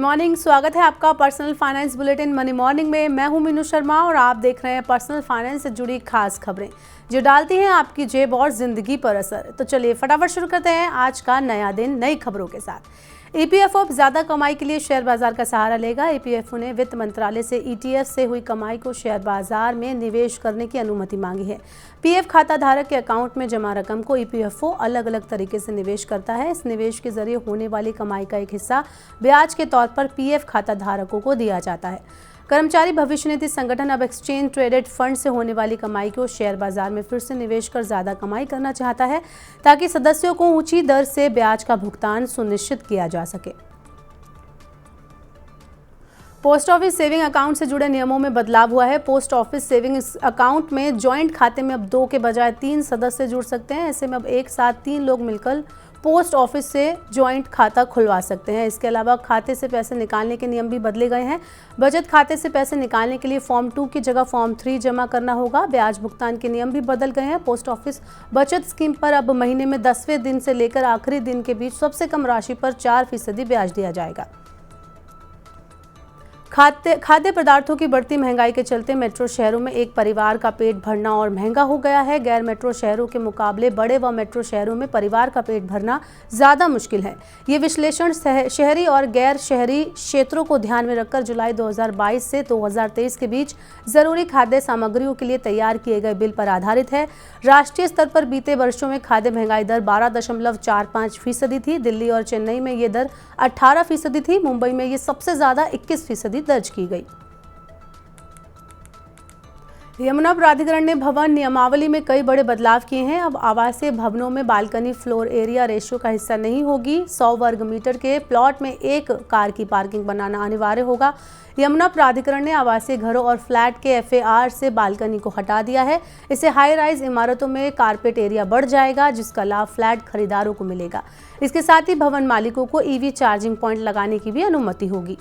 Morning, स्वागत है आपका personal finance bulletin money morning में। मैं हूं मीनू शर्मा और आप देख रहे हैं पर्सनल फाइनेंस से जुड़ी खास खबरें जो डालती हैं आपकी जेब और जिंदगी पर असर। तो चलिए फटाफट शुरू करते हैं आज का नया दिन नई खबरों के साथ। ईपीएफओ अब ज्यादा कमाई के लिए शेयर बाजार का सहारा लेगा। ईपीएफओ ने वित्त मंत्रालय से ईटीएफ से हुई कमाई को शेयर बाजार में निवेश करने की अनुमति मांगी है। पीएफ खाता धारक के अकाउंट में जमा रकम को ईपीएफओ अलग अलग तरीके से निवेश करता है। इस निवेश के जरिए होने वाली कमाई का एक हिस्सा ब्याज के तौर पर पीएफ खाता धारकों को दिया जाता है। कर्मचारी भविष्य निधि संगठन अब एक्सचेंज ट्रेडेड फंड से होने वाली कमाई को शेयर बाजार में फिर से निवेश कर ज्यादा कमाई करना चाहता है ताकि सदस्यों को ऊंची दर से ब्याज का भुगतान सुनिश्चित किया जा सके। पोस्ट ऑफिस सेविंग अकाउंट से जुड़े नियमों में बदलाव हुआ है। पोस्ट ऑफिस सेविंग अकाउंट में जॉइंट खाते में अब 2 के बजाय 3 सदस्य जुड़ सकते हैं। ऐसे में अब एक साथ 3 लोग मिलकर पोस्ट ऑफिस से जॉइंट खाता खुलवा सकते हैं। इसके अलावा खाते से पैसे निकालने के नियम भी बदले गए हैं। बचत खाते से पैसे निकालने के लिए फॉर्म 2 की जगह फॉर्म 3 जमा करना होगा। ब्याज भुगतान के नियम भी बदल गए हैं। पोस्ट ऑफिस बचत स्कीम पर अब महीने में 10वें दिन से लेकर आखिरी दिन के बीच सबसे कम राशि पर 4% ब्याज दिया जाएगा। खाद्य पदार्थों की बढ़ती महंगाई के चलते मेट्रो शहरों में एक परिवार का पेट भरना और महंगा हो गया है। गैर मेट्रो शहरों के मुकाबले बड़े व मेट्रो शहरों में परिवार का पेट भरना ज़्यादा मुश्किल है। ये विश्लेषण शहरी और गैर शहरी क्षेत्रों को ध्यान में रखकर जुलाई 2022 से 2023 के बीच ज़रूरी खाद्य सामग्रियों के लिए तैयार किए गए बिल पर आधारित है। राष्ट्रीय स्तर पर बीते वर्षों में खाद्य महंगाई दर 12.45% थी। दिल्ली और चेन्नई में ये दर 18% थी। मुंबई में ये सबसे ज़्यादा 21% दर्ज की गई। यमुना प्राधिकरण ने भवन नियमावली में कई बड़े बदलाव किए हैं। अब आवासीय भवनों में बालकनी फ्लोर एरिया रेशियो का हिस्सा नहीं होगी। 100 वर्ग मीटर के प्लॉट में 1 कार की पार्किंग बनाना अनिवार्य होगा। यमुना प्राधिकरण ने आवासीय घरों और फ्लैट के एफएआर से बालकनी को हटा दिया है। इससे हाई राइज इमारतों में कारपेट एरिया बढ़ जाएगा, जिसका लाभ फ्लैट खरीदारों को मिलेगा। इसके साथ ही भवन मालिकों को ईवी चार्जिंग पॉइंट लगाने की भी अनुमति होगी।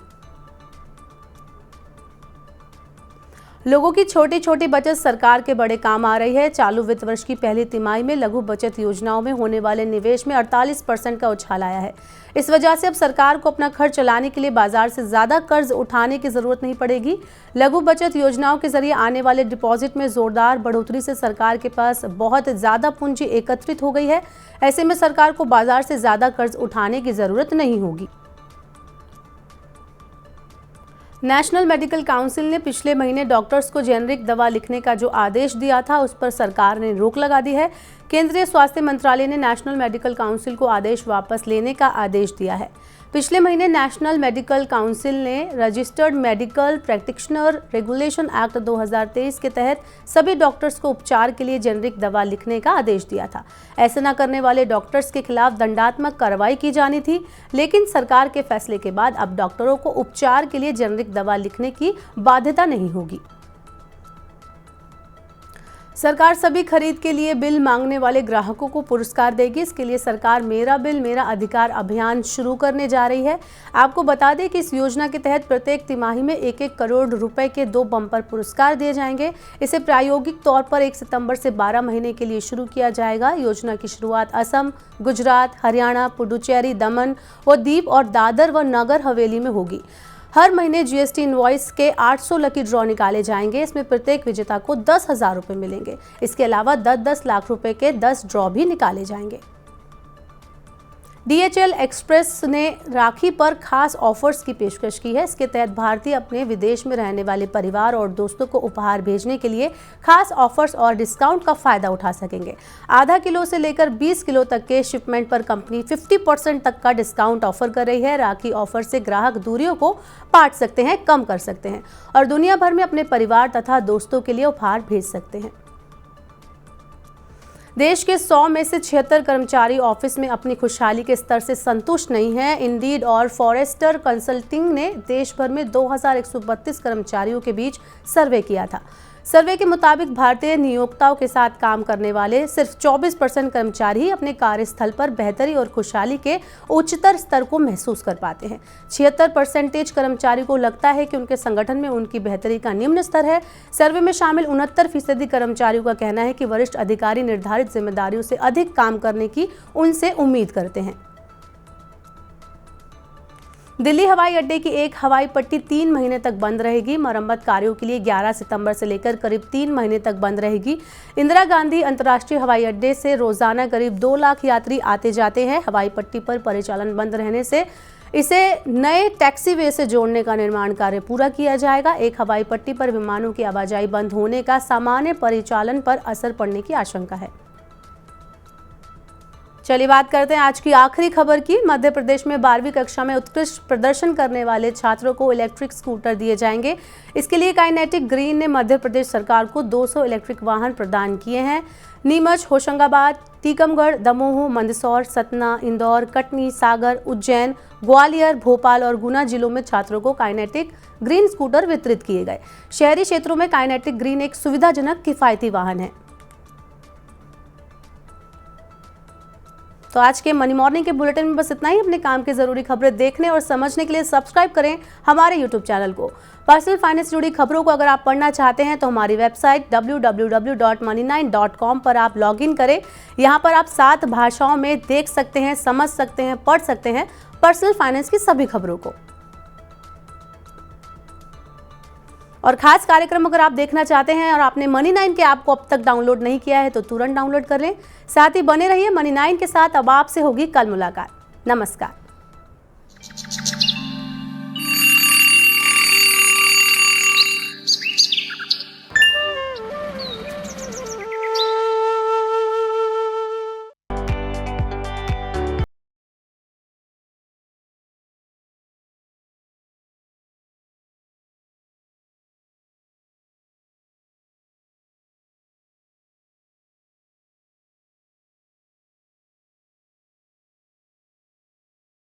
लोगों की छोटी छोटी बचत सरकार के बड़े काम आ रही है। चालू वित्त वर्ष की पहली तिमाही में लघु बचत योजनाओं में होने वाले निवेश में 48% का उछाल आया है। इस वजह से अब सरकार को अपना खर्च चलाने के लिए बाजार से ज्यादा कर्ज उठाने की जरूरत नहीं पड़ेगी। लघु बचत योजनाओं के जरिए आने वाले डिपॉजिट में जोरदार बढ़ोतरी से सरकार के पास बहुत ज्यादा पूंजी एकत्रित हो गई है। ऐसे में सरकार को बाजार से ज्यादा कर्ज उठाने की जरूरत नहीं होगी। नेशनल मेडिकल काउंसिल ने पिछले महीने डॉक्टर्स को जेनरिक दवा लिखने का जो आदेश दिया था, उस पर सरकार ने रोक लगा दी है। केंद्रीय स्वास्थ्य मंत्रालय ने नेशनल मेडिकल काउंसिल को आदेश वापस लेने का आदेश दिया है। पिछले महीने नेशनल मेडिकल काउंसिल ने registered medical practitioner regulation act 2023 के तहत सभी डॉक्टर्स को उपचार के लिए जेनरिक दवा लिखने का आदेश दिया था। ऐसा न करने वाले डॉक्टर्स के खिलाफ दंडात्मक कार्रवाई की जानी थी, लेकिन सरकार के फैसले के बाद अब डॉक्टरों को उपचार के लिए जेनरिक दवा लिखने की बाध्यता नहीं होगी। सरकार सभी खरीद के लिए बिल मांगने वाले ग्राहकों को पुरस्कार देगी। इसके लिए सरकार मेरा बिल मेरा अधिकार अभियान शुरू करने जा रही है। आपको बता दें कि इस योजना के तहत प्रत्येक तिमाही में 1-1 करोड़ रुपए के 2 बम्पर पुरस्कार दिए जाएंगे। इसे प्रायोगिक तौर पर 1 सितंबर से 12 महीने के लिए शुरू किया जाएगा। योजना की शुरुआत असम, गुजरात, हरियाणा, पुडुचेरी, दमन व दीव और दादर व नगर हवेली में होगी। हर महीने जीएसटी इनवॉइस के 800 लकी ड्रॉ निकाले जाएंगे। इसमें प्रत्येक विजेता को 10,000 रुपये मिलेंगे। इसके अलावा 10-10 लाख रुपए के 10 ड्रॉ भी निकाले जाएंगे। DHL एक्सप्रेस ने राखी पर खास ऑफर्स की पेशकश की है। इसके तहत भारतीय अपने विदेश में रहने वाले परिवार और दोस्तों को उपहार भेजने के लिए खास ऑफर्स और डिस्काउंट का फायदा उठा सकेंगे। आधा किलो से लेकर 20 किलो तक के शिपमेंट पर कंपनी 50% तक का डिस्काउंट ऑफर कर रही है। राखी ऑफर से ग्राहक दूरियों को पाट सकते हैं, कम कर सकते हैं और दुनिया भर में अपने परिवार तथा दोस्तों के लिए उपहार भेज सकते हैं। देश के 100 में से 76 कर्मचारी ऑफिस में अपनी खुशहाली के स्तर से संतुष्ट नहीं हैं। इंडीड और फॉरेस्टर कंसल्टिंग ने देश भर में 2132 कर्मचारियों के बीच सर्वे किया था। सर्वे के मुताबिक भारतीय नियोक्ताओं के साथ काम करने वाले सिर्फ 24% कर्मचारी ही अपने कार्यस्थल पर बेहतरी और खुशहाली के उच्चतर स्तर को महसूस कर पाते हैं। 76% कर्मचारी को लगता है कि उनके संगठन में उनकी बेहतरी का निम्न स्तर है। सर्वे में शामिल 69% कर्मचारियों का कहना है कि वरिष्ठ अधिकारी निर्धारित जिम्मेदारियों से अधिक काम करने की उनसे उम्मीद करते हैं। दिल्ली हवाई अड्डे की एक हवाई पट्टी 3 महीने तक बंद रहेगी। मरम्मत कार्यों के लिए 11 सितंबर से लेकर करीब 3 महीने तक बंद रहेगी। इंदिरा गांधी अंतर्राष्ट्रीय हवाई अड्डे से रोजाना करीब 2 लाख यात्री आते जाते हैं। हवाई पट्टी पर परिचालन बंद रहने से इसे नए टैक्सीवे से जोड़ने का निर्माण कार्य पूरा किया जाएगा। एक हवाई पट्टी पर विमानों की आवाजाही बंद होने का सामान्य परिचालन पर असर पड़ने की आशंका है। चलिए बात करते हैं आज की आखिरी खबर की। मध्य प्रदेश में 12वीं कक्षा में उत्कृष्ट प्रदर्शन करने वाले छात्रों को इलेक्ट्रिक स्कूटर दिए जाएंगे। इसके लिए काइनेटिक ग्रीन ने मध्य प्रदेश सरकार को 200 इलेक्ट्रिक वाहन प्रदान किए हैं। नीमच, होशंगाबाद, टीकमगढ़, दमोह, मंदसौर, सतना, इंदौर, कटनी, सागर, उज्जैन, ग्वालियर, भोपाल और गुना जिलों में छात्रों को काइनेटिक ग्रीन स्कूटर वितरित किए गए। शहरी क्षेत्रों में काइनेटिक ग्रीन एक सुविधाजनक किफायती वाहन है। तो आज के मनी मॉर्निंग के बुलेटिन में बस इतना ही। अपने काम की जरूरी खबरें देखने और समझने के लिए सब्सक्राइब करें हमारे यूट्यूब चैनल को। पर्सनल फाइनेंस से जुड़ी खबरों को अगर आप पढ़ना चाहते हैं तो हमारी वेबसाइट www.money9.com पर आप लॉगिन करें। यहाँ पर आप 7 भाषाओं में देख सकते हैं, समझ सकते हैं, पढ़ सकते हैं पर्सनल फाइनेंस की सभी खबरों को। और खास कार्यक्रम अगर आप देखना चाहते हैं और आपने मनी9 के ऐप को अब तक डाउनलोड नहीं किया है तो तुरंत डाउनलोड कर लें। साथ ही बने रहिए मनी9 के साथ। अब आपसे होगी कल मुलाकात। नमस्कार।